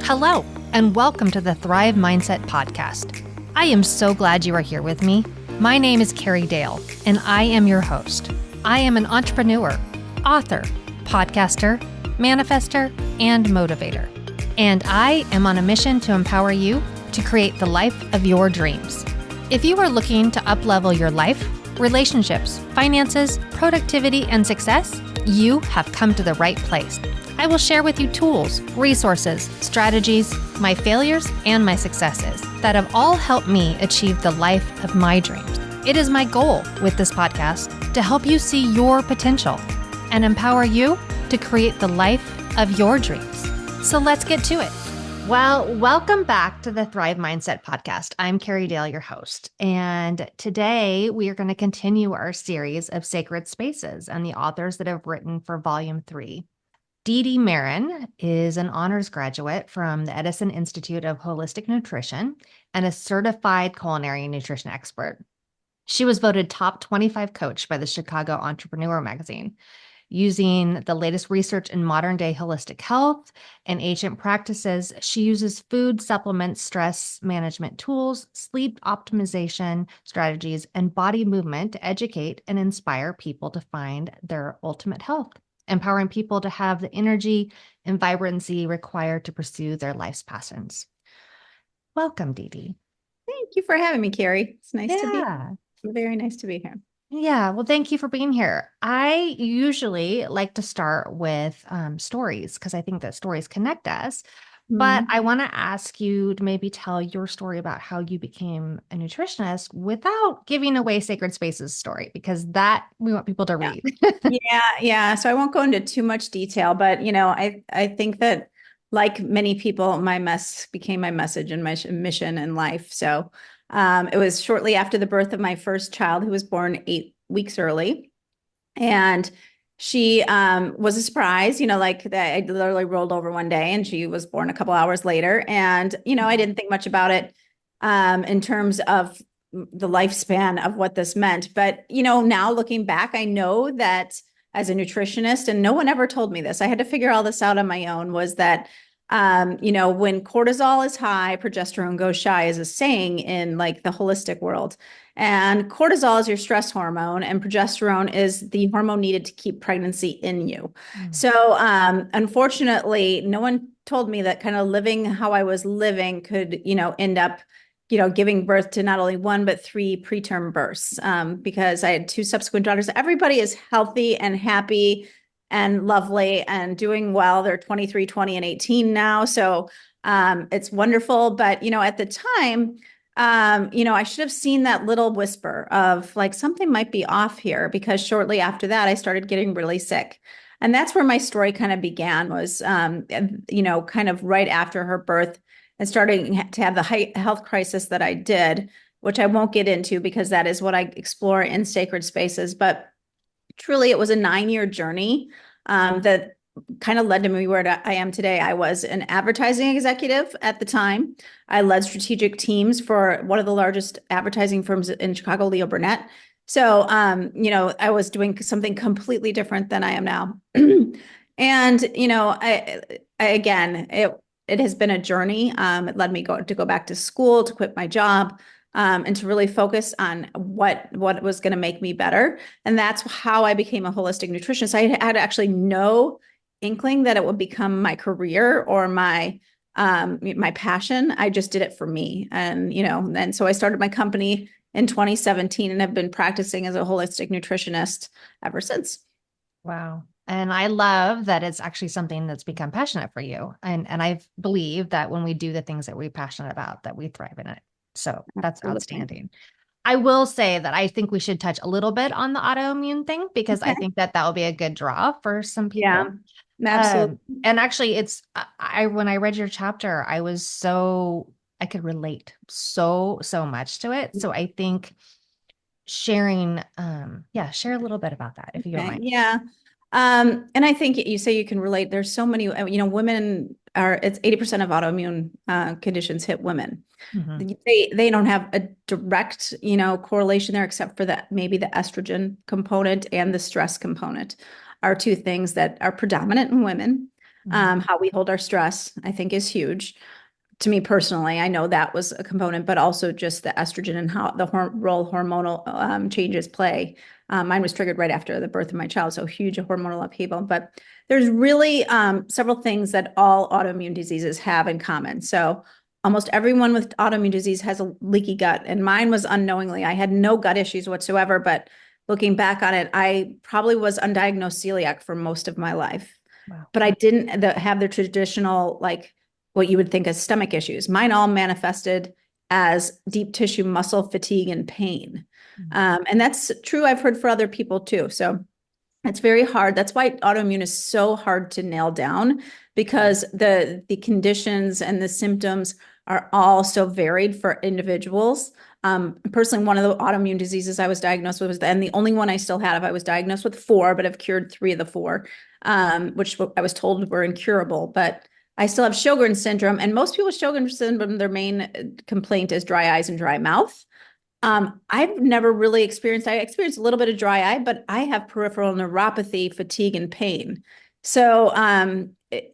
Hello, and welcome to the Thrive Mindset Podcast. I am so glad you are here with me. My name is Carrie Dahle, and I am your host. I am an entrepreneur, author, podcaster, manifester, and motivator. And I am on a mission to empower you to create the life of your dreams. If you are looking to up-level your life, relationships, finances, productivity, and success, you have come to the right place. I will share with you tools, resources, strategies, my failures, and my successes that have all helped me achieve the life of my dreams. It is my goal with this podcast to help you see your potential and empower you to create the life of your dreams. So let's get to it. Well, welcome back to the Thrive Mindset Podcast. I'm Carrie Dahle, your host. And today we are going to continue our series of sacred spaces and the authors that have written for Volume 3. DeeDee Mehren is an honors graduate from the Edison Institute of Holistic Nutrition and a certified culinary nutrition expert. She was voted top 25 coach by the Chicago Entrepreneur magazine. Using the latest research in modern day holistic health and ancient practices, she uses food, supplements, stress management tools, sleep optimization strategies, and body movement to educate and inspire people to find their ultimate health, empowering people to have the energy and vibrancy required to pursue their life's passions. Welcome, DeeDee. Thank you for having me, Carrie. It's nice to be Yeah. very nice to be here. Yeah, well, thank you for being here. I usually like to start with stories because I think that stories connect us. But I want to ask you to maybe tell your story about how you became a nutritionist without giving away Sacred Spaces story, because that we want people to read. Yeah. So I won't go into too much detail, but I think that like many people, my mess became my message and my mission in life. So it was shortly after the birth of my first child, who was born 8 weeks early. And she was a surprise, like that. I literally rolled over one day and she was born a couple hours later. And, I didn't think much about it in terms of the lifespan of what this meant. But, now looking back, I know that as a nutritionist, and no one ever told me this, I had to figure all this out on my own, was that when cortisol is high, progesterone goes shy, is a saying in like the holistic world. And cortisol is your stress hormone, and progesterone is the hormone needed to keep pregnancy in you. So unfortunately, no one told me that kind of living how I was living could, end up, giving birth to not only one, but 3 preterm births, because I had 2 subsequent daughters. Everybody is healthy and happy and lovely and doing well. They're 23, 20, and 18 now. So it's wonderful. But, at the time, I should have seen that little whisper of like, something might be off here, because shortly after that, I started getting really sick. And that's where my story kind of began, was, kind of right after her birth and starting to have the health crisis that I did, which I won't get into because that is what I explore in Sacred Spaces. But truly, it was a 9-year journey that kind of led to me where I am today. I was an advertising executive at the time. I led strategic teams for one of the largest advertising firms in Chicago, Leo Burnett. So, I was doing something completely different than I am now. And, it has been a journey. It led me to go back to school, to quit my job, and to really focus on what was going to make me better. And that's how I became a holistic nutritionist. I had actually no inkling that it would become my career or my passion. I just did it for me. And so I started my company in 2017 and have been practicing as a holistic nutritionist ever since. Wow. And I love that it's actually something that's become passionate for you. And I believe that when we do the things that we're passionate about, that we thrive in it. So that's Absolutely. outstanding. I will say that I think we should touch a little bit on the autoimmune thing, because I think that will be a good draw for some people. Yeah, absolutely. And actually when I read your chapter, I could relate so much to it. So I think sharing, share a little bit about that, if you don't mind. Yeah. And I think you say you can relate. There's so many, women it's 80% of autoimmune conditions hit women. Mm-hmm. They don't have a direct, correlation there, except for maybe the estrogen component and the stress component are 2 things that are predominant in women. How we hold our stress, I think, is huge. To me personally, I know that was a component, but also just the estrogen and how the role hormonal changes play. Mine was triggered right after the birth of my child, so huge hormonal upheaval. But there's really several things that all autoimmune diseases have in common. So almost everyone with autoimmune disease has a leaky gut, and mine was unknowingly. I had no gut issues whatsoever, but looking back on it, I probably was undiagnosed celiac for most of my life. Wow. But I didn't have the traditional, like, what you would think as stomach issues. Mine all manifested as deep tissue muscle fatigue and pain. And that's true, I've heard, for other people too. So it's very hard. That's why autoimmune is so hard to nail down, because the conditions and the symptoms are all so varied for individuals. Personally, one of the autoimmune diseases I was diagnosed with was, and the only one I still have, I was diagnosed with 4, but I've cured 3 of the 4, which I was told were incurable. But I still have Sjögren syndrome, and most people with Sjögren syndrome, their main complaint is dry eyes and dry mouth. I've never really experienced, I experienced a little bit of dry eye, but I have peripheral neuropathy, fatigue, and pain. So,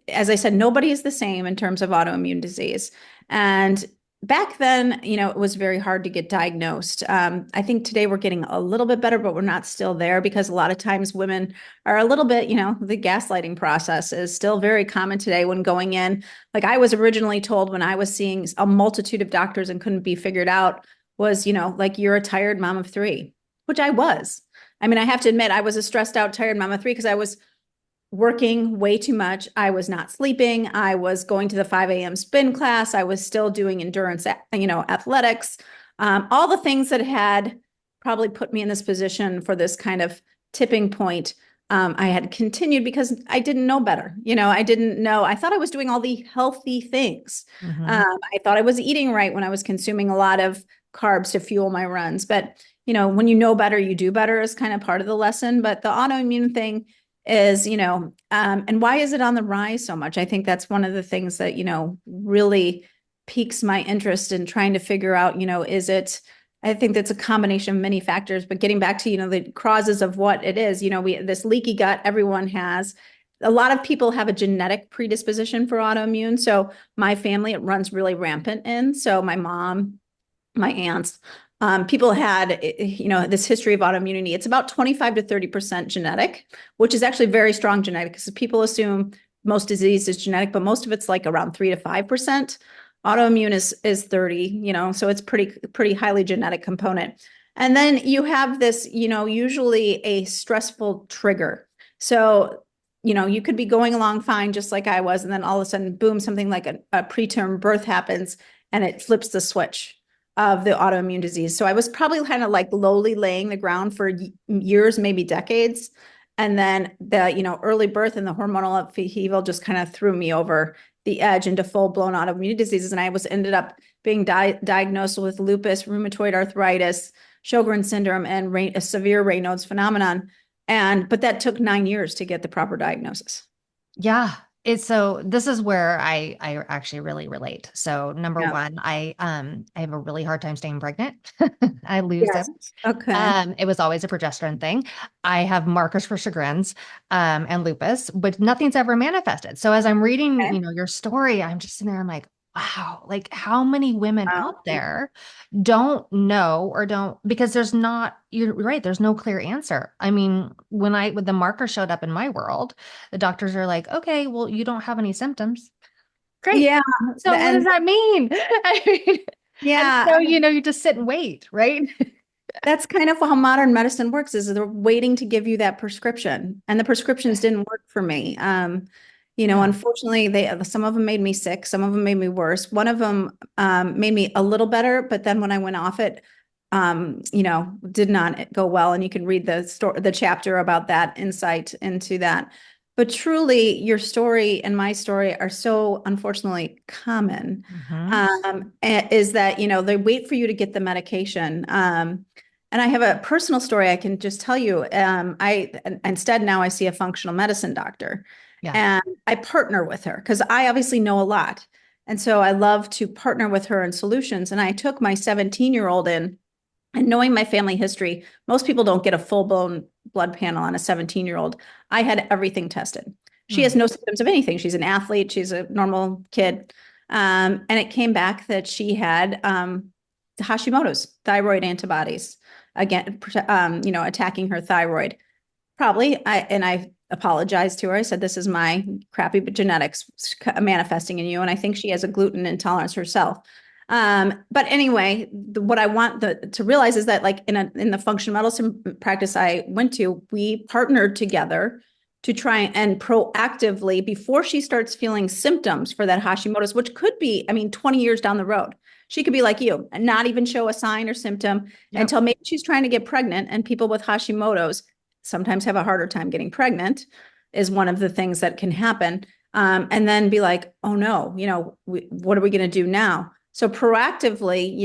as I said, nobody is the same in terms of autoimmune disease. And back then, it was very hard to get diagnosed. I think today we're getting a little bit better, but we're not still there, because a lot of times women are a little bit, the gaslighting process is still very common today when going in. Like, I was originally told when I was seeing a multitude of doctors and couldn't be figured out was, like, you're a tired mom of 3, which I was. I mean, I have to admit, I was a stressed out, tired mom of 3 because I was working way too much. I was not sleeping. I was going to the 5 a.m. spin class. I was still doing endurance, athletics, all the things that had probably put me in this position for this kind of tipping point. I had continued because I didn't know better. I didn't know. I thought I was doing all the healthy things. I thought I was eating right when I was consuming a lot of carbs to fuel my runs. But, when you know better, you do better is kind of part of the lesson. But the autoimmune thing is, and why is it on the rise so much? I think that's one of the things that, really piques my interest in trying to figure out, is it, I think that's a combination of many factors, but getting back to, the causes of what it is, this leaky gut, everyone has. A lot of people have a genetic predisposition for autoimmune. So my family, it runs really rampant in. So my mom, my aunts, people had, this history of autoimmunity. It's about 25 to 30% genetic, which is actually very strong genetic, because people assume most disease is genetic, but most of it's like around 3 to 5%. Autoimmune is 30, so it's pretty highly genetic component. And then you have this, usually a stressful trigger. So, you could be going along fine, just like I was, and then all of a sudden, boom, something like a preterm birth happens, and it flips the switch of the autoimmune disease. So I was probably kind of like lowly laying the ground for years, maybe decades. And then the, early birth and the hormonal upheaval just kind of threw me over the edge into full-blown autoimmune diseases. And I ended up being diagnosed with lupus, rheumatoid arthritis, Sjögren syndrome, and a severe Raynaud's phenomenon. But that took 9 years to get the proper diagnosis. Yeah. So this is where I actually really relate. So number one, I have a really hard time staying pregnant. I lose them. Okay. It was always a progesterone thing. I have markers for Sjögren's, and lupus, but nothing's ever manifested. So as I'm reading, your story, I'm just sitting there, I'm like, wow, like how many women out there don't know or don't, because you're right, there's no clear answer. I mean, when the marker showed up in my world, the doctors are like, okay, well, you don't have any symptoms. Great. Yeah. So what does that mean? I mean, yeah. So, you just sit and wait, right? That's kind of how modern medicine works, is they're waiting to give you that prescription. And the prescriptions didn't work for me. Unfortunately, some of them made me sick. Some of them made me worse. One of them made me a little better, but then when I went off it, did not go well. And you can read the chapter about that insight into that. But truly, your story and my story are so unfortunately common. Is that, they wait for you to get the medication. And I have a personal story I can just tell you. Instead now I see a functional medicine doctor. Yeah. And I partner with her because I obviously know a lot. And so I love to partner with her in solutions. And I took my 17-year-old in, and knowing my family history, most people don't get a full-blown blood panel on a 17-year-old. I had everything tested. She has no symptoms of anything. She's an athlete. She's a normal kid. And it came back that she had Hashimoto's, thyroid antibodies, again, attacking her thyroid. Probably. I apologized to her. I said, this is my crappy genetics manifesting in you. And I think she has a gluten intolerance herself. But anyway, what I want to realize is that, like, in the functional medicine practice I went to, we partnered together to try and proactively, before she starts feeling symptoms for that Hashimoto's, which could be, 20 years down the road, she could be like you and not even show a sign or symptom until maybe she's trying to get pregnant. And people with Hashimoto's sometimes have a harder time getting pregnant, is one of the things that can happen. And then be like, oh no, what are we going to do now? So proactively,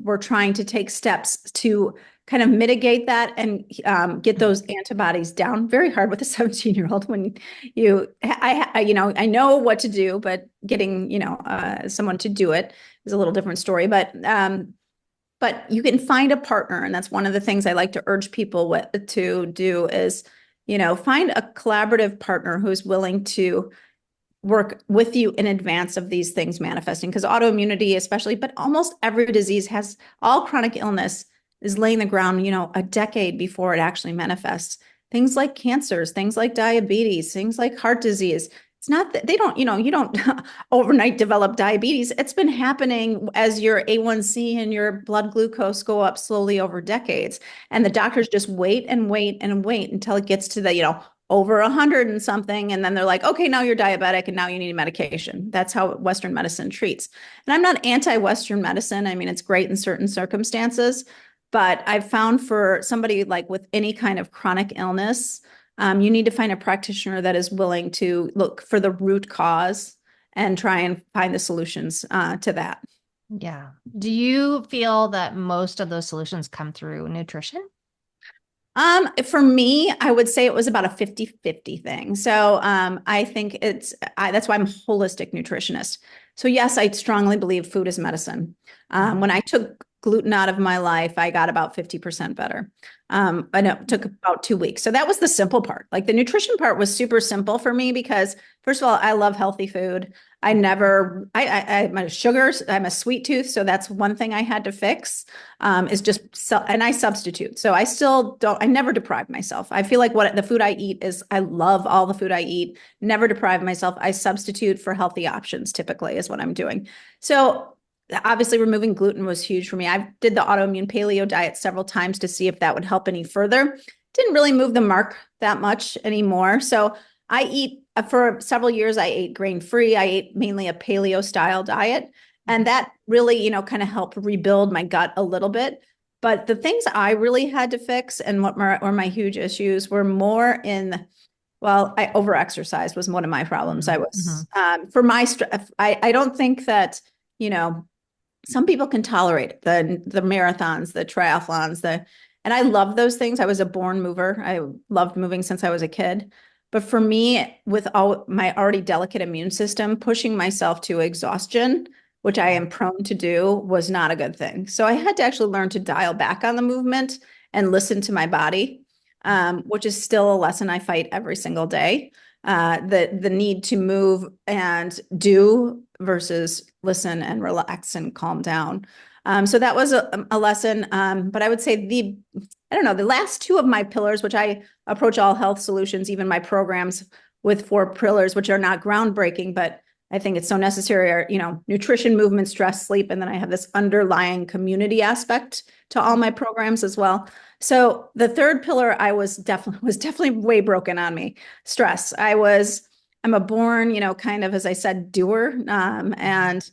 we're trying to take steps to kind of mitigate that and get those antibodies down. Very hard with a 17-year-old when I know what to do, but getting, someone to do it is a little different story. But you can find a partner. And that's one of the things I like to urge people to do is, find a collaborative partner who's willing to work with you in advance of these things manifesting, because autoimmunity especially, but almost every disease all chronic illness is laying the ground, a decade before it actually manifests. Things like cancers, things like diabetes, things like heart disease. It's not that they don't, you don't overnight develop diabetes. It's been happening as your A1C and your blood glucose go up slowly over decades. And the doctors just wait and wait and wait until it gets to the, over 100 and something. And then they're like, okay, now you're diabetic and now you need medication. That's how Western medicine treats. And I'm not anti-Western medicine. It's great in certain circumstances, but I've found for somebody like with any kind of chronic illness, you need to find a practitioner that is willing to look for the root cause and try and find the solutions to that. Yeah. Do you feel that most of those solutions come through nutrition? For me, I would say it was about a 50-50 thing. So I think that's why I'm a holistic nutritionist. So yes, I strongly believe food is medicine. When I took gluten out of my life, I got about 50% better. And it took about 2 weeks. So that was the simple part. Like the nutrition part was super simple for me because, first of all, I love healthy food. I'm a sugars, I'm a sweet tooth. So that's one thing I had to fix, and I substitute. So I never deprive myself. I feel like what the food I eat I love all the food I eat, never deprive myself. I substitute for healthy options typically is what I'm doing. So obviously removing gluten was huge for me. I did the autoimmune paleo diet several times to see if that would help any further. Didn't really move the mark that much anymore. So I eat for several years, I ate grain-free. I ate mainly a paleo style diet. And that really, kind of helped rebuild my gut a little bit. But the things I really had to fix and what were my huge issues were more I overexercised was one of my problems. I was, for my, I don't think that, some people can tolerate the marathons, the triathlons, and I love those things. I was a born mover. I loved moving since I was a kid. But for me, with all my already delicate immune system, pushing myself to exhaustion, which I am prone to do, was not a good thing. So I had to actually learn to dial back on the movement and listen to my body, which is still a lesson I fight every single day. The need to move and do versus listen and relax and calm down. So that was a lesson. But I would say the last two of my pillars, which I approach all health solutions, even my programs with 4 pillars, which are not groundbreaking, but I think it's so necessary, are, nutrition, movement, stress, sleep. And then I have this underlying community aspect to all my programs as well. So the third pillar was definitely way broken on me. Stress. I'm a born, kind of, as I said, doer. And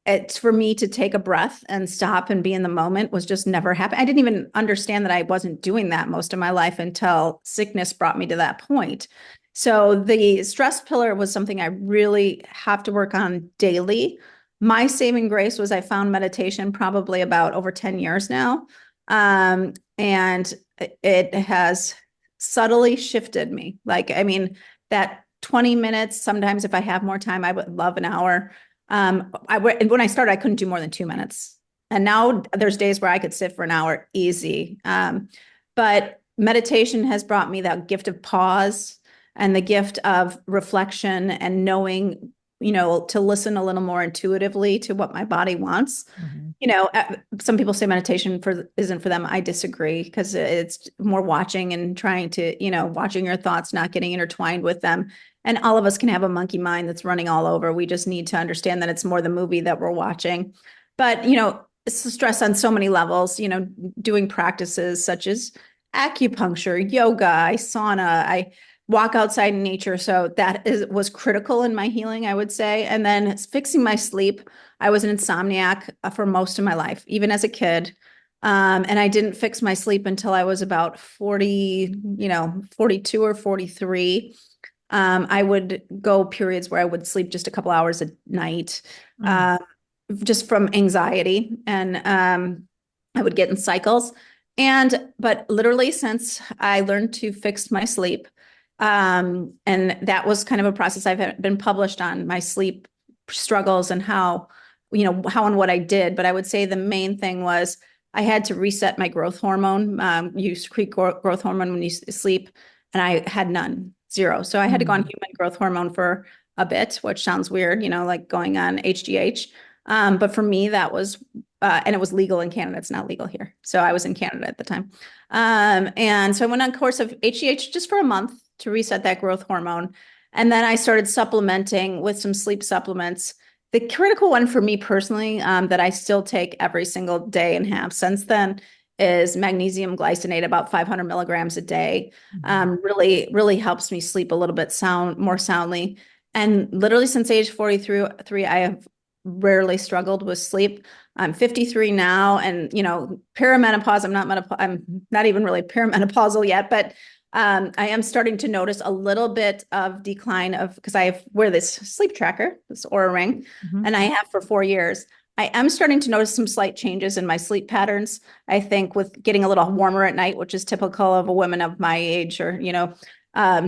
it's for me to take a breath and stop and be in the moment was just never happened. I didn't even understand that I wasn't doing that most of my life until sickness brought me to that point. So the stress pillar was something I really have to work on daily. My saving grace was I found meditation probably about over 10 years now. And it has subtly shifted me. That 20 minutes, sometimes if I have more time, I would love an hour. When I started, I couldn't do more than 2 minutes. And now there's days where I could sit for an hour easy. But meditation has brought me that gift of pause. and the gift of reflection and knowing, to listen a little more intuitively to what my body wants. Mhm. Some people say meditation isn't for them. I disagree, because it's more watching and trying to, watching your thoughts, not getting intertwined with them. And all of us can have a monkey mind that's running all over. We just need to understand that it's more the movie that we're watching. But, it's stress on so many levels, doing practices such as acupuncture, yoga, I sauna, I walk outside in nature. So was critical in my healing, I would say. And then fixing my sleep. I was an insomniac for most of my life, even as a kid. And I didn't fix my sleep until I was about 40, 42 or 43. I would go periods where I would sleep just a couple hours a night, Mm. just from anxiety. And I would get in cycles. But literally, since I learned to fix my sleep, and that was kind of a process. I've been published on my sleep struggles and how and what I did. But I would say the main thing was I had to reset my growth hormone. You secrete growth hormone when you sleep, and I had none, zero. So I had to go on Mm. human growth hormone for a bit, which sounds weird, like going on HGH. But for me, that was, and it was legal in Canada. It's not legal here. So I was in Canada at the time. And so I went on a course of HGH just for a month to reset that growth hormone. And then I started supplementing with some sleep supplements. The critical one for me personally, that I still take every single day and have since then, is magnesium glycinate, about 500 milligrams a day. Mhm. Really, really helps me sleep a little bit more soundly. And literally since age 43, I have rarely struggled with sleep. I'm 53 now, and perimenopause. I'm not even really perimenopausal yet, but I am starting to notice a little bit of decline because wear this sleep tracker, this Aura ring, Mhm. and I have for 4 years. I am starting to notice some slight changes in my sleep patterns. I think with getting a little warmer at night, which is typical of a woman of my age, or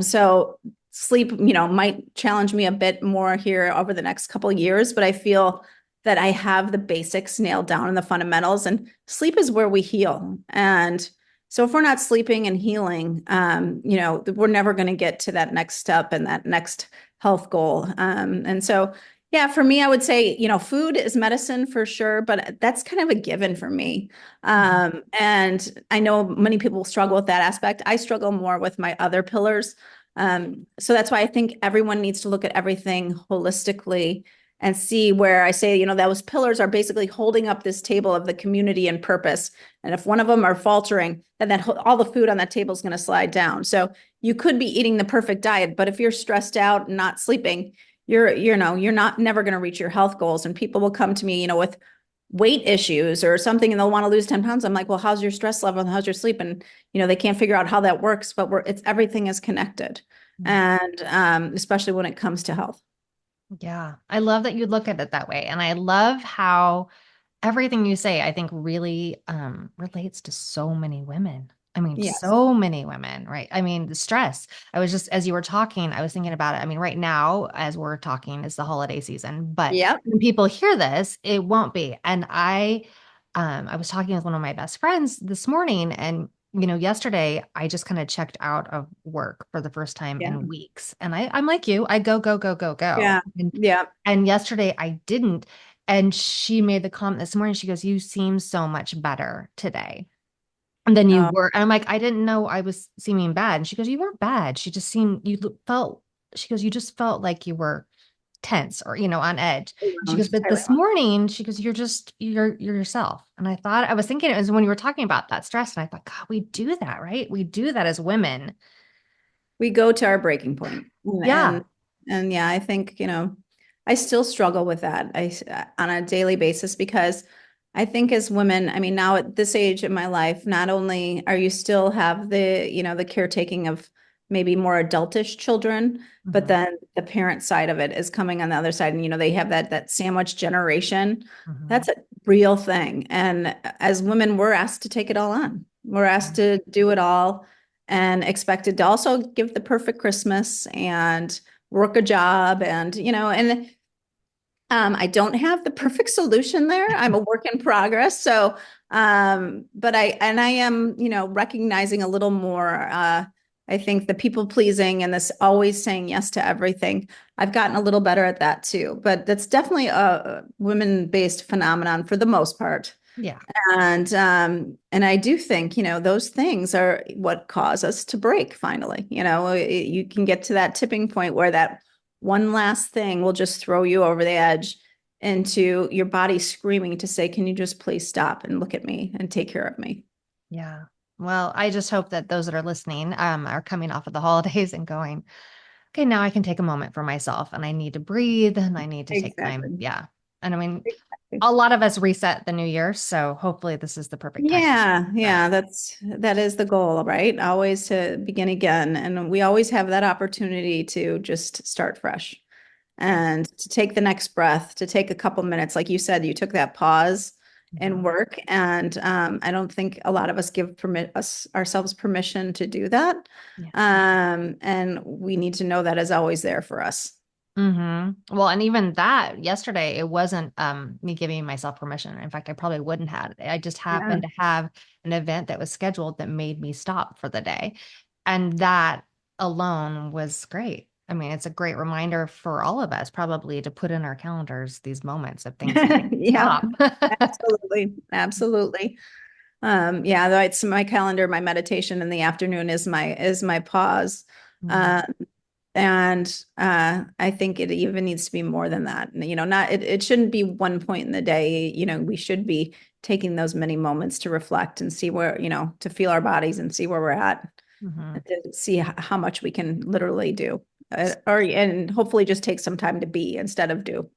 so sleep, might challenge me a bit more here over the next couple of years, but I feel that I have the basics nailed down and the fundamentals, and sleep is where we heal. And so if we're not sleeping and healing, we're never going to get to that next step and that next health goal. And so, yeah, for me, I would say, food is medicine for sure, but that's kind of a given for me. Mhm. And I know many people struggle with that aspect. I struggle more with my other pillars. So that's why I think everyone needs to look at everything holistically and see where I say, those pillars are basically holding up this table of the community and purpose. And if one of them are faltering, then all the food on that table is going to slide down. So you could be eating the perfect diet, but if you're stressed out and not sleeping, you're not never going to reach your health goals. And people will come to me, with weight issues or something, and they'll want to lose 10 pounds. I'm like, well, how's your stress level and how's your sleep? And, they can't figure out how that works, but everything is connected. Mhm. And especially when it comes to health. Yeah, I love that you look at it that way. And I love how everything you say, I think really relates to so many women. I mean, Yes. so many women, right? I mean, the stress. I was just, as you were talking, I was thinking about it. I mean, right now, as we're talking, is the holiday season, but Yep. when people hear this, it won't be. And I was talking with one of my best friends this morning, and yesterday I just kind of checked out of work for the first time Yeah. in weeks. And I'm like you, I go, go, go, go, go. Yeah. Yeah. And yesterday I didn't. And she made the comment this morning. She goes, "You seem so much better today than you Oh, were." And I'm like, "I didn't know I was seeming bad." And she goes, "You weren't bad. She just seemed, felt," she goes, "You just felt like you were tense or, on edge." She goes, "But this morning," she goes, "You're yourself." And I was thinking it was when you were talking about that stress. And I thought, God, we do that, right? We do that as women. we go to our breaking point. Yeah. And yeah, I think, I still struggle with that on a daily basis, because I think as women, I mean, now at this age in my life, not only are you still have the caretaking of maybe more adultish children, but Mhm. then the parent side of it is coming on the other side. And, they have that sandwich generation. Mhm. That's a real thing. And as women, we're asked to take it all on. We're asked to do it all, and expected to also give the perfect Christmas and work a job, and I don't have the perfect solution there. I'm a work in progress. So, but I am, recognizing a little more. I think the people pleasing and this always saying yes to everything, I've gotten a little better at that too. But that's definitely a women-based phenomenon for the most part. Yeah. And I do think, those things are what cause us to break finally. You can get to that tipping point where that one last thing will just throw you over the edge into your body screaming to say, can you just please stop and look at me and take care of me? Yeah. Well, I just hope that those that are listening are coming off of the holidays and going, okay, now I can take a moment for myself and I need to breathe and I need to take time. Exactly. Yeah. And I mean, Exactly. a lot of us reset the new year. So hopefully this is the perfect time. Yeah, that is the goal, right? Always to begin again. And we always have that opportunity to just start fresh Yeah. and to take the next breath, to take a couple minutes. Like you said, you took that pause in Mhm. work. And I don't think a lot of us give ourselves permission to do that. Yeah. And we need to know that is always there for us. Well, and even that yesterday, it wasn't me giving myself permission. In fact, I probably wouldn't have. I just Yeah. happened to have an event that was scheduled that made me stop for the day. And that alone was great. I mean, it's a great reminder for all of us probably to put in our calendars these moments of things that make us Yeah, stop. absolutely. Absolutely. Yeah, though it's my calendar, my meditation in the afternoon is my pause. Mhm. Um, and I think it even needs to be more than that. Not it shouldn't be one point in the day. We should be taking those many moments to reflect and see where, to feel our bodies and see where we're at, Mhm. and to see how much we can literally do. And hopefully just take some time to be instead of do.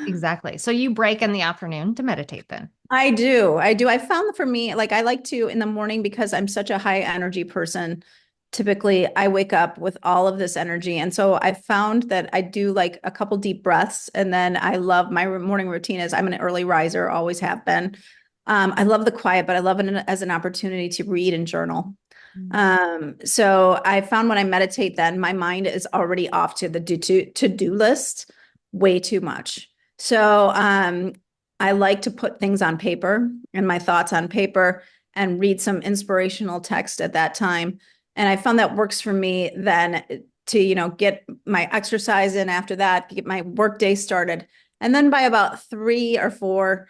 Exactly. So you break in the afternoon to meditate then. I do. I do. I found that for me, like I like to in the morning because I'm such a high energy person. Typically, I wake up with all of this energy. And so I found that I do like a couple deep breaths. And then I love my morning routine is I'm an early riser, always have been. I love the quiet, but I love it as an opportunity to read and journal. Mm. So I found when I meditate, then my mind is already off to the to-do list way too much. So I like to put things on paper and my thoughts on paper and read some inspirational text at that time. And I found that works for me then to, get my exercise in after that, get my work day started. And then by about 3 or 4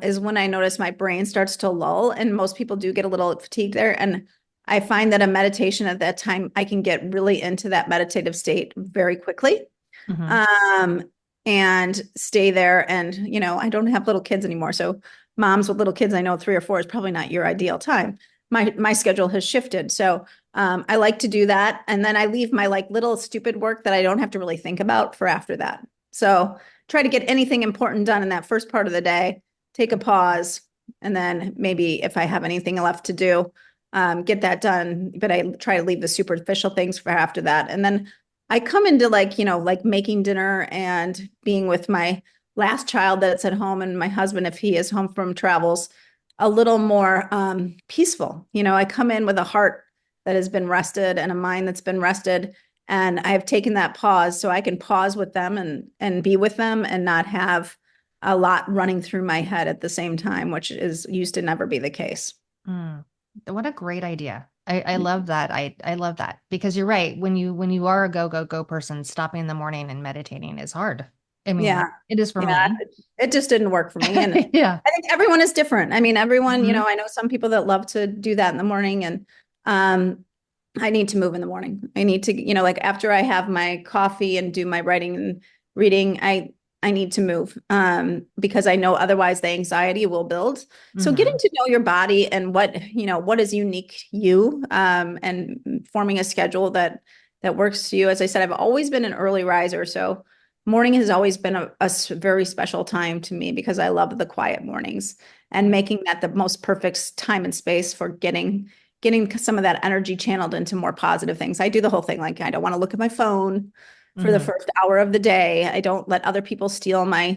is when I notice my brain starts to lull. And most people do get a little fatigued there. And I find that a meditation at that time, I can get really into that meditative state very quickly. Mhm. Um, and stay there. And, I don't have little kids anymore. So moms with little kids, I know 3 or 4 is probably not your ideal time. My schedule has shifted. So I like to do that. And then I leave my like little stupid work that I don't have to really think about for after that. So try to get anything important done in that first part of the day, take a pause, and then maybe if I have anything left to do, get that done. But I try to leave the superficial things for after that. And then I come into like making dinner and being with my last child that's at home and my husband, if he is home from travels, a little more peaceful. I come in with a heart that has been rested and a mind that's been rested. And I have taken that pause so I can pause with them and be with them and not have a lot running through my head at the same time, which is used to never be the case. Mm. What a great idea. I love that. I love that because you're right. When you are a go person, stopping in the morning and meditating is hard. I mean, Yeah. it is for Yeah. me. It just didn't work for me. And Yeah. I think everyone is different. I mean, everyone, Mhm. I know some people that love to do that in the morning and I need to move in the morning. I need to, like after I have my coffee and do my writing and reading, I need to move because I know otherwise the anxiety will build. So getting Mhm. to know your body and what is unique to you and forming a schedule that works for you. As I said, I've always been an early riser, so morning has always been a very special time to me because I love the quiet mornings and making that the most perfect time and space for getting some of that energy channeled into more positive things. I do the whole thing. Like I don't want to look at my phone for the Mhm. first hour of the day. I don't let other people steal my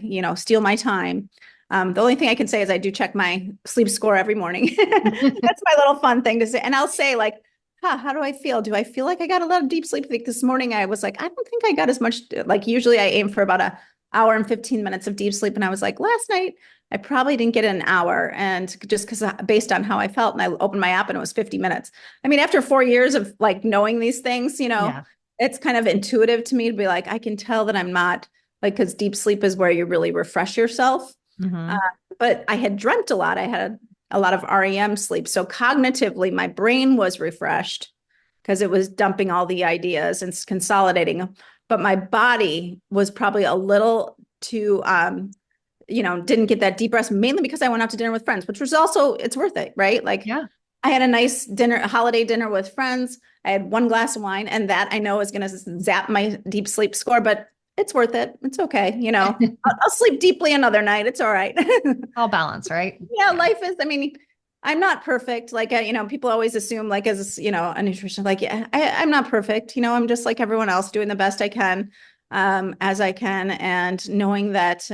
time. The only thing I can say is I do check my sleep score every morning. That's my little fun thing to say. And I'll say like, how do I feel? Do I feel like I got a lot of deep sleep? Like this morning I was like, I don't think I got as much, like usually I aim for about hour and 15 minutes of deep sleep. And I was like, last night, I probably didn't get an hour. And just because based on how I felt, and I opened my app and it was 50 minutes. I mean, after 4 years of like knowing these things, Yeah. it's kind of intuitive to me to be like, I can tell that I'm not like, because deep sleep is where you really refresh yourself. Uh, Mm-hmm. but I had dreamt a lot. I had a lot of REM sleep. So cognitively, my brain was refreshed because it was dumping all the ideas and consolidating them. But my body was probably a little too, didn't get that deep rest, mainly because I went out to dinner with friends, which was also, it's worth it, right? Like Yeah. I had a nice dinner, a holiday dinner with friends. I had one glass of wine, and that I know is going to zap my deep sleep score, but it's worth it. It's okay. I'll sleep deeply another night. It's all right. All balance, right? Yeah, Yeah. life is, I mean, I'm not perfect. Like, people always assume like as, a nutrition, like, yeah, I'm not perfect. I'm just like everyone else doing the best I can, as I can. And knowing that,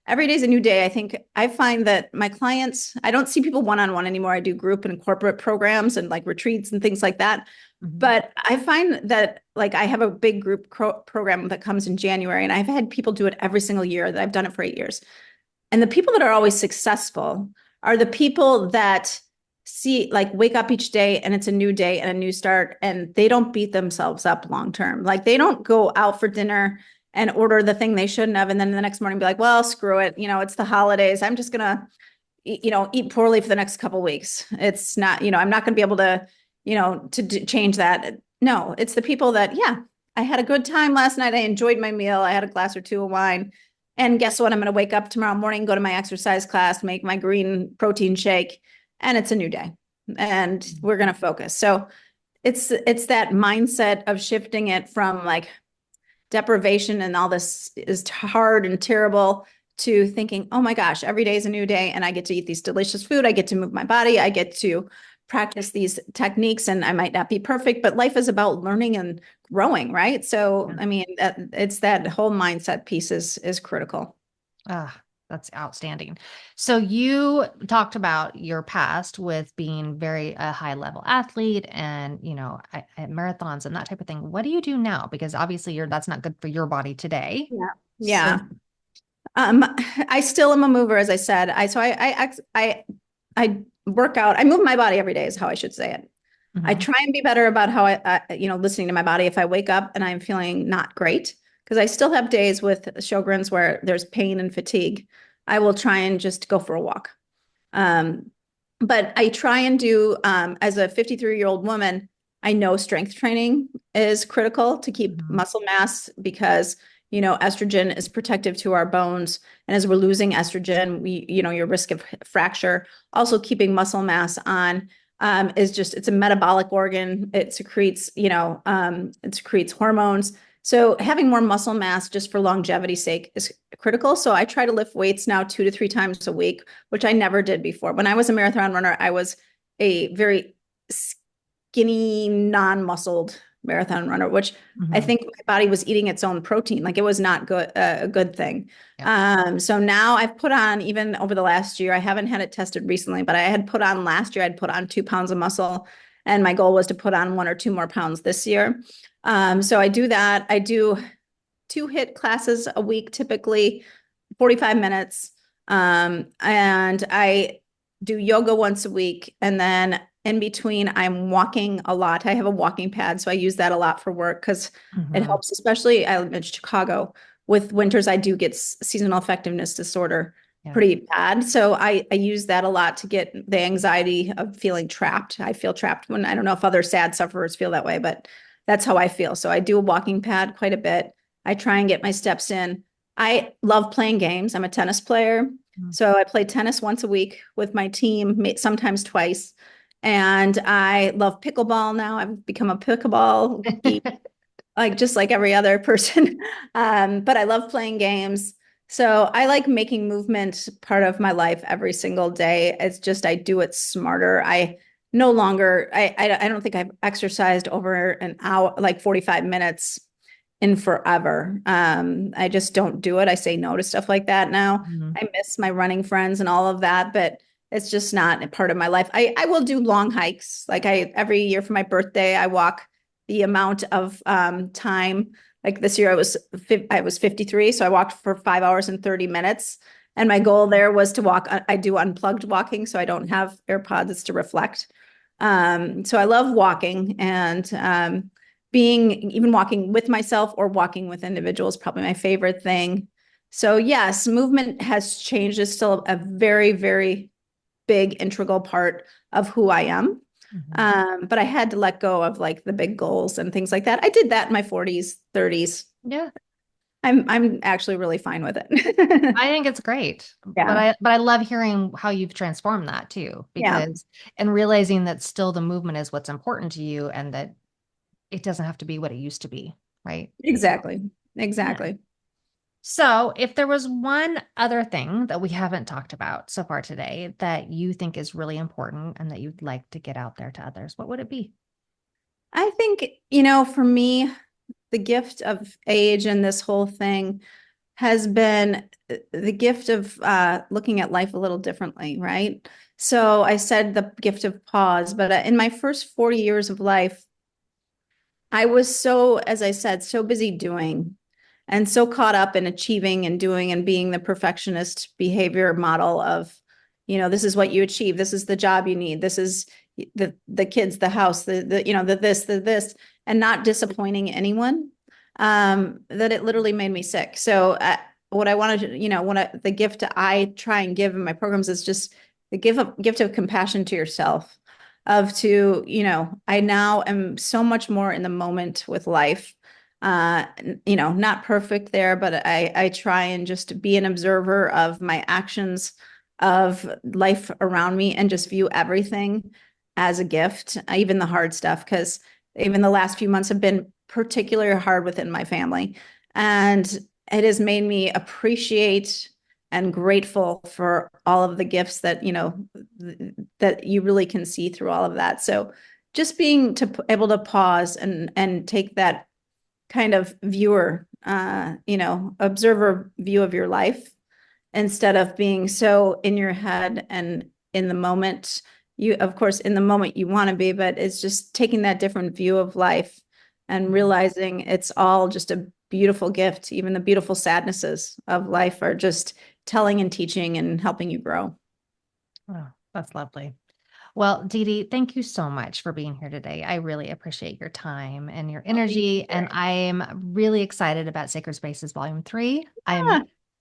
every day is a new day. I find that my clients, I don't see people one-on-one anymore. I do group and corporate programs and like retreats and things like that. Mm-hmm. But I find that like I have a big group program that comes in January, and I've had people do it every single year that I've done it for 8 years. And the people that are always successful are the people that see, like, wake up each day and it's a new day and a new start, and they don't beat themselves up long term. Like, they don't go out for dinner and order the thing they shouldn't have, and then the next morning be like, well, screw it. It's the holidays. I'm just gonna, eat poorly for the next couple of weeks. It's not, I'm not gonna be able to, change that. No, it's the people that, yeah, I had a good time last night. I enjoyed my meal. I had a glass or two of wine. And guess what? I'm going to wake up tomorrow morning, go to my exercise class, make my green protein shake, and it's a new day. And we're going to focus. So it's that mindset of shifting it from like deprivation and all this is hard and terrible to thinking, oh my gosh, every day is a new day and I get to eat these delicious food. I get to move my body. I get to practice these techniques, and I might not be perfect, but life is about learning and growing, right? So, Yeah. I mean, it's that whole mindset piece is critical. Ah, that's outstanding. So you talked about your past with being very a high level athlete and, at marathons and that type of thing. What do you do now? Because obviously that's not good for your body today. Yeah. So, Yeah. Um, I still am a mover, as I said. I work out. I move my body every day is how I should say it. I mhm. try and be better about how listening to my body. If I wake up and I'm feeling not great, because I still have days with Sjögren's where there's pain and fatigue, I will try and just go for a walk. Um, but I try and do, as a 53-year-old woman, I know strength training is critical to keep Mhm. muscle mass because, estrogen is protective to our bones. And as we're losing estrogen, your risk of fracture, also keeping muscle mass on, it's a metabolic organ. It secretes, it secretes hormones. So having more muscle mass just for longevity's sake is critical. So I try to lift weights now 2 to 3 times a week, which I never did before. When I was a marathon runner, I was a very skinny, non-muscled marathon runner, which I Mhm. think my body was eating its own protein. Like, it was not good, a good thing. Yeah. So now I've put on, even over the last year, I haven't had it tested recently, but I had put on last year, I'd put on 2 pounds of muscle, and my goal was to put on 1 or 2 more pounds this year. So I do that. I do 2 HIIT classes a week, typically 45 minutes. And I do yoga once a week. And then in between, I'm walking a lot. I have a walking pad, so I use that a lot for work because it Mhm. helps, especially I live in Chicago. With winters, I do get seasonal effectiveness disorder Yeah. pretty bad. So I use that a lot to get the anxiety of feeling trapped. I feel trapped when I don't know if other sad sufferers feel that way, but that's how I feel. So I do a walking pad quite a bit. I try and get my steps in. I love playing games. I'm a tennis player. Mhm. So I play tennis once a week with my team, sometimes twice. And I love pickleball now. I've become a pickleball geek, like just like every other person. But I love playing games. So I like making movement part of my life every single day. It's just I do it smarter. I no longer, I don't think I've exercised over an hour, like 45 minutes in forever. I just don't do it. I say no to stuff like that now. Mhm. I miss my running friends and all of that, but it's just not a part of my life. I will do long hikes. Like, every year for my birthday, I walk the amount of time. like this year I was 53. So I walked for 5 hours and 30 minutes. And my goal there was to walk. I do unplugged walking, so I don't have AirPods to reflect. So I love walking, and even walking with myself or walking with individuals, probably my favorite thing. So yes, movement has changed. It's still a very, very big integral part of who I am. But I had to let go of like the big goals and things like that. I did that in my 40s, 30s. Yeah. I'm actually really fine with it. I think it's great. Yeah. But I love hearing how you've transformed that too, Yeah. because and realizing that still the movement is what's important to you and that it doesn't have to be what it used to be, right? Exactly. Yeah. Exactly. So, if there was one other thing that we haven't talked about so far today that you think is really important and that you'd like to get out there to others, what would it be? I think, for me, the gift of age and this whole thing has been the gift of looking at life a little differently, right? So I said the gift of pause, but in my first 40 years of life, I was so, as I said, so busy doing and so caught up in achieving and doing and being the perfectionist behavior model of, this is what you achieve. This is the job you need. This is the kids, the house, the this, and not disappointing anyone, that it literally made me sick. So what I wanted to, the gift I try and give in my programs is just the gift of compassion to yourself I now am so much more in the moment with life. Not perfect there, but I try and just be an observer of my actions, of life around me, and just view everything as a gift, even the hard stuff, because even the last few months have been particularly hard within my family. And it has made me appreciate and grateful for all of the gifts that, that you really can see through all of that. So just being able to pause and take that kind of observer view of your life instead of being so in your head and in the moment. Of course, in the moment you want to be, but it's just taking that different view of life and realizing it's all just a beautiful gift. Even the beautiful sadnesses of life are just telling and teaching and helping you grow. Oh, that's lovely. Well, DeeDee, thank you so much for being here today. I really appreciate your time and your energy, and I'm really excited about Sacred Spaces Volume 3. Yeah.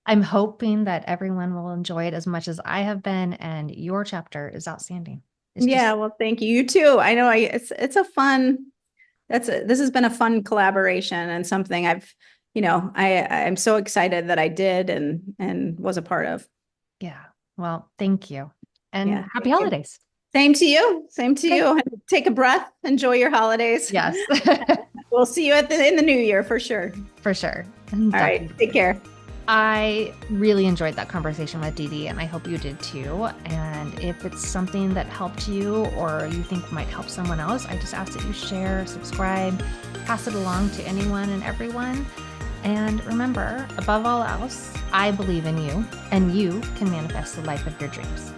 I'm hoping that everyone will enjoy it as much as I have been, and your chapter is outstanding. Well, thank you. You too. I know it's a fun, this has been a fun collaboration and something I'm so excited that I did and was a part of. Yeah. Well, thank you. And Yeah, happy holidays. Same to you. Same to Okay. you. Take a breath. Enjoy your holidays. Yes. We'll see you in the new year for sure. For sure. All right. Take care. I really enjoyed that conversation with DeeDee, and I hope you did too. And if it's something that helped you or you think might help someone else, I just ask that you share, subscribe, pass it along to anyone and everyone. And remember, above all else, I believe in you, and you can manifest the life of your dreams.